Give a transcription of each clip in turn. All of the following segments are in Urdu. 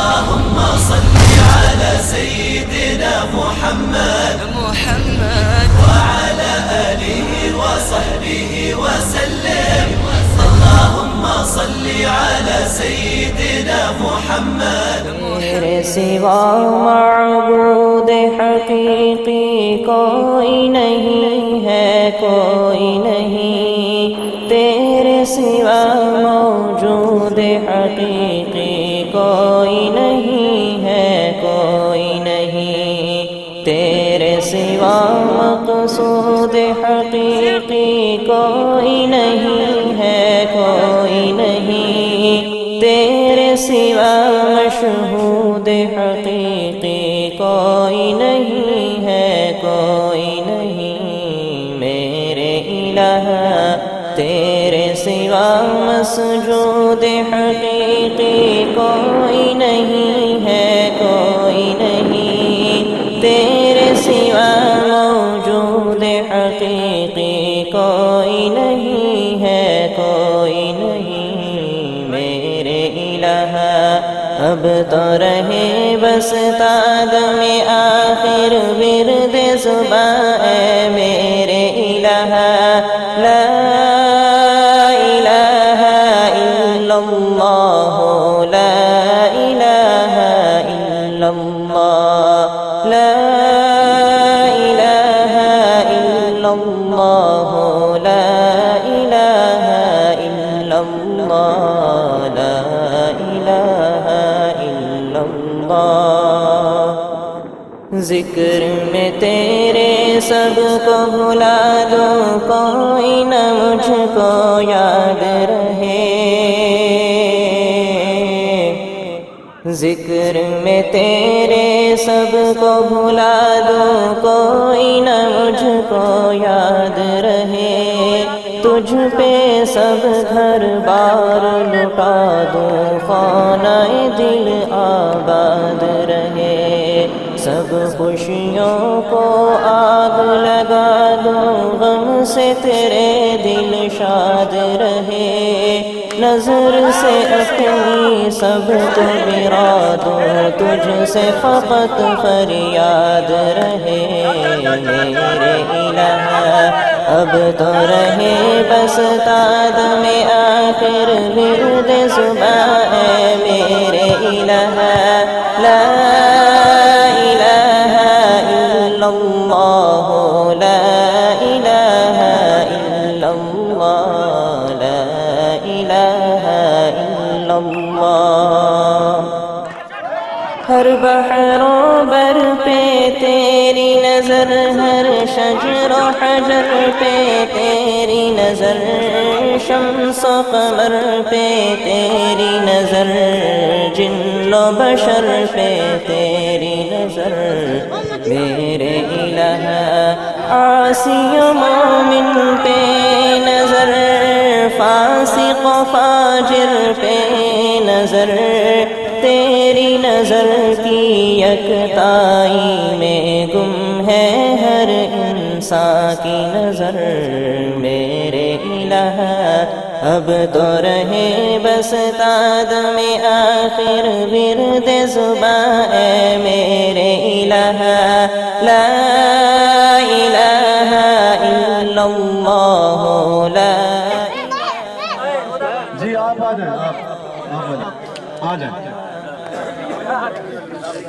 اللهم صل على سيدنا محمد وعلى آله وصحبه وسلم. اللهم صل على سيدنا محمد. تیرے سوا معبود حقیقی کوئی نہیں ہے، کوئی نہیں. تیرے سوا موجود حقیقی کوئی نہیں ہے، کوئی نہیں. تیرے سوا مقصود حقیقی کوئی نہیں ہے، کوئی نہیں. تیرے سوا مشہود حقیقی کوئی نہیں ہے، کوئی نہیں. میرے الہ تیرے سوا مسجود حقیقی کوئی نہیں ہے، کوئی نہیں. تیرے سوا موجود حقیقی کوئی نہیں ہے، کوئی نہیں. میرے الہ اب تو رہے بس تادم آخر ورد زباں اے میرے الہ. لا الہ الا اللہ، لا الہ الا اللہ، لا الہ الا اللہ، لا الہ الا اللہ، لا الہ الا اللہ. ذکر میں تیرے سب کو بھلا دو، کوئی نہ مجھ کو یاد رہے. ذکر میں تیرے سب کو بھلا دو، کوئی نہ مجھ کو یاد رہے. تجھ پہ سب گھر بار لٹا دوں، خانہ دل آباد رہے. سب خوشیوں کو آگ لگا دوں، غم سے تیرے دل شاد رہے. نظر سے اپنی سب کو گرا دوں، تجھ سے فقط فریاد رہے. میرے الہ اب تو رہے بس تادم آخر ورد زباں اے میرے الہ. لا الہ الا اللہ، لا الہ الا اللہ، لا الہ الا اللہ. ہر بحر و بر پہ تیری نظر، ہر شجر و حجر پہ تیری نظر، شمس و قمر پہ تیری نظر، جن و بشر پہ تیری نظر. میرے الہ عاصی و مومن پہ نظر، فاسق و فاجر پہ نظر. تیری نظر کی یکتائی میں گم ہے ہر انسان کی نظر. میرے الہ اب تو رہے بس تادم آخر ورد زباں اے میرے الہ. لا الہ الا اللہ، لا. جی آپ آ جائیں، آپ آ جائیں.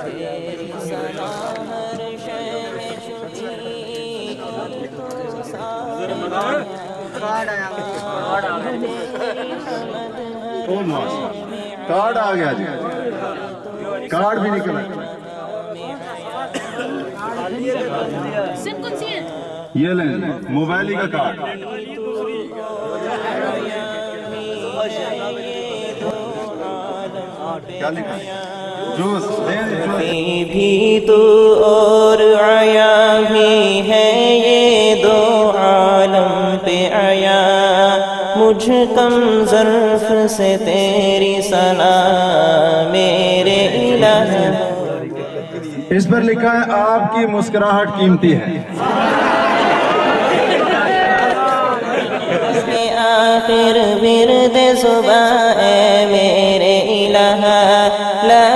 تیری ثنا ہر شے میں چھپی، کارڈ آ گیا جی، کارڈ بھی نکلا. یہ لیں موبائل کا کارڈ. کیا لکھا؟ جوس بھی تو اور آیا بھی ہے، یہ دو عالم پہ آیا. مجھ کم ظرف سے تیری ثنا میرے الہ. اس پر لکھا ہے آپ کی مسکراہٹ قیمتی ہے. آخر آخر ورد زباں اے میرے الہ لا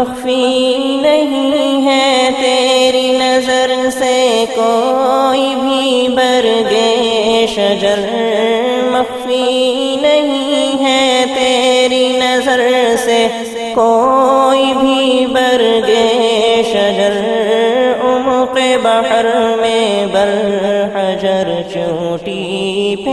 مخفی نہیں ہے تیری نظر سے کوئی بھی برگ شجر، مخفی نہیں ہے تیری نظر سے کوئی بھی برگ شجر، عمق بحر میں برحجر چوٹی پہ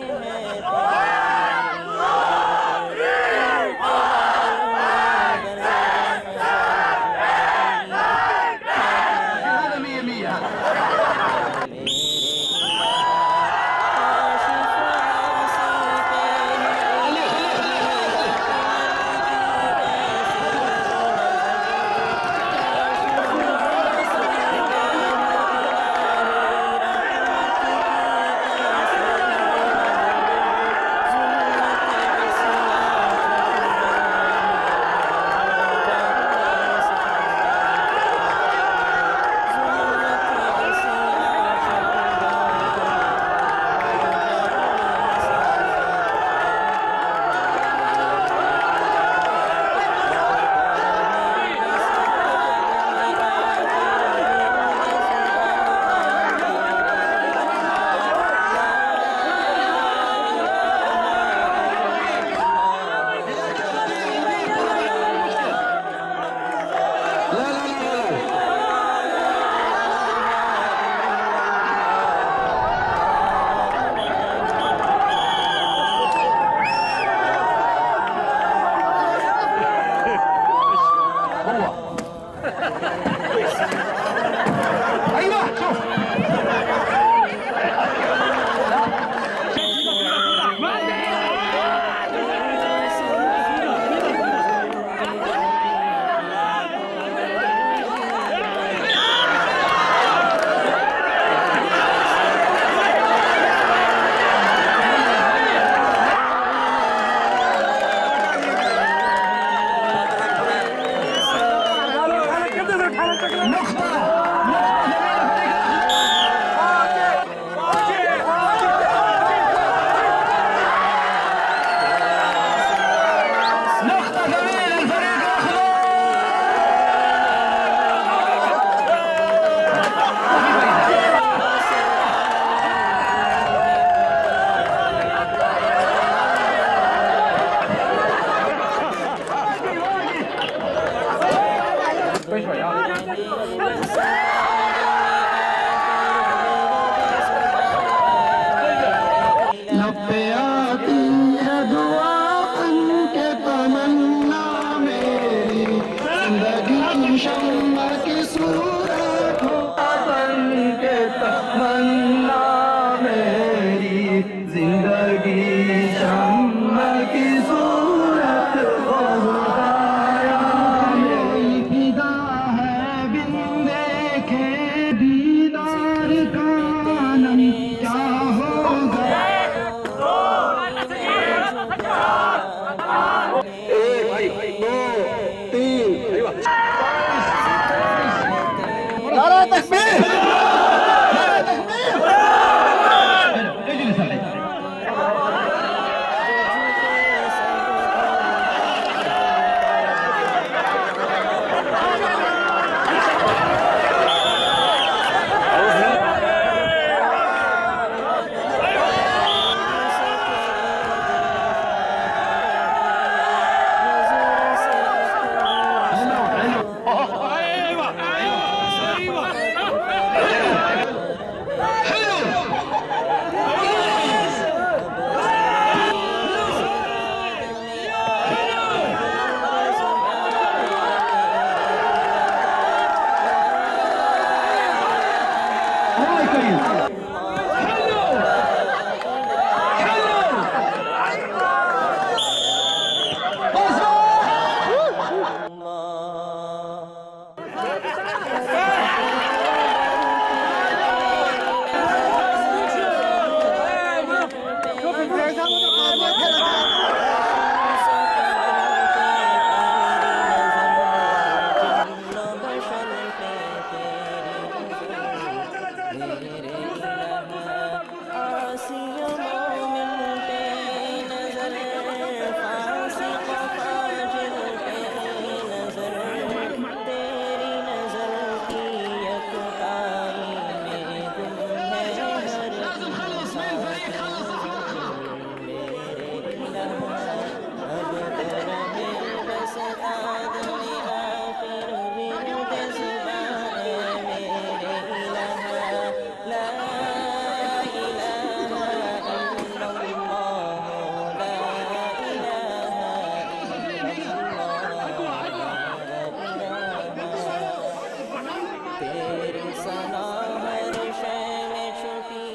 تیری ثنا ہر شے میں چھپی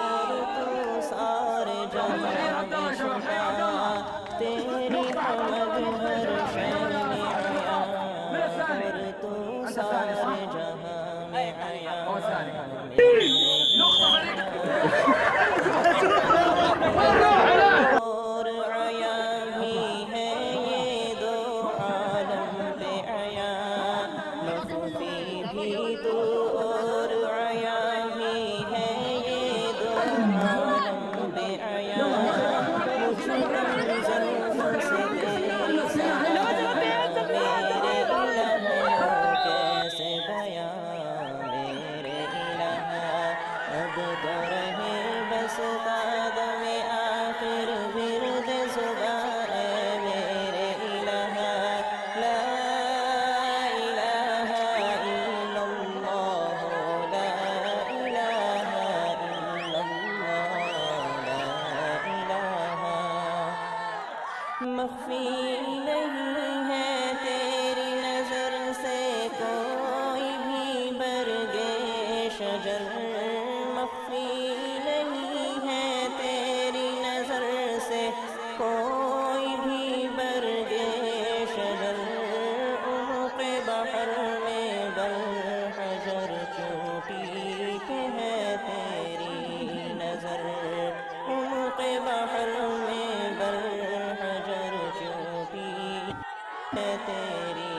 اور تو سارے جہاں میں چھپا تیری حمد ہر شے میں آیا اور تو سارے جہاں میں آیا اور آیا بھی ہے یہ دو عالم پہ آیا مخفی بھی تو اور آیا بھی ہے یہ دو عالم پہ آیا مجھ منزل سے تیری سایہ میرے الہ کیسے بیان میرے الہ اب تو رہے بس قدم آخر ورد زبان اے میرے الہ لا الہ الا اللہ لا الہ الا اللہ لا الہ مخفی نہیں ہے تیری نظر سے کوئی بھی برگ شجر مخفی نہیں ہے تیری نظر سے کوئی بھی برگ شجر عمق بحر میں بل حجر چوٹی کے ہے تیری نظر عمق بحر میں بل حجر چوٹی ہے تیری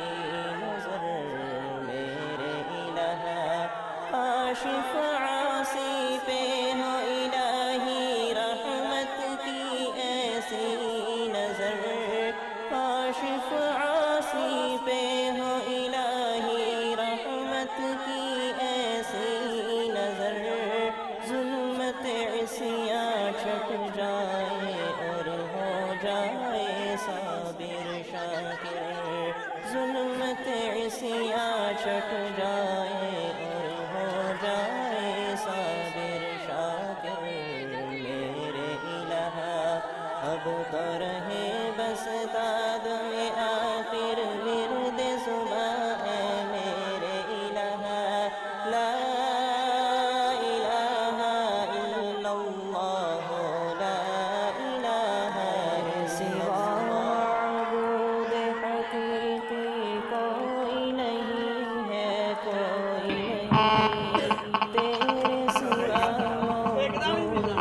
نظر میرے الہ کاشف عاصی پہ ہو الہی رحمت کی ایسی نظر کاشف عاصی پہ ہو الہی رحمت کی ایسی نظر ظلمت عصیاں چھٹ جائے اور ہو جائے صابر شاکر ظلمت عصیاں چھٹ جائے اور ہو جائے صابر شاکر میرے الہ اب تو رہے بس قدم آخر ورد صبح اے میرے الہ لا الہ الا اللہ لا الہ سوا معبود حقیقی کوئی نہیں ہے کوئی نہیں تیرے سوا موجود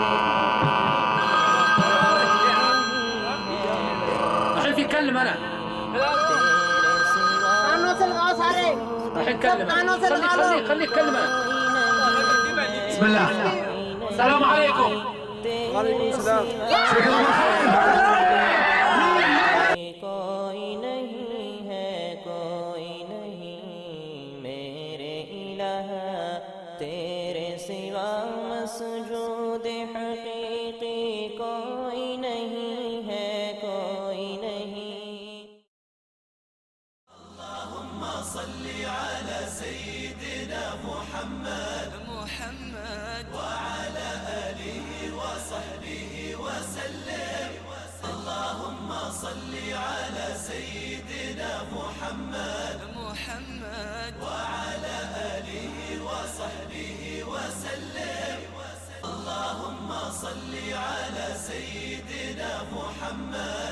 الحين في كلم انا الحين كلم خليك كلمه بسم الله السلام عليكم وعليكم السلام کوئی نہیں ہے کوئی نہیں میرے الہ تیرے سوا مسجود حقیقی کوئی نہیں ہے کوئی نہیں اللهم صل على سيدنا محمد وعلى آله وصحبه وسلم اللهم صل على سيدنا محمد وعلى آله وصحبه وسلم اللهم صل على سيدنا محمد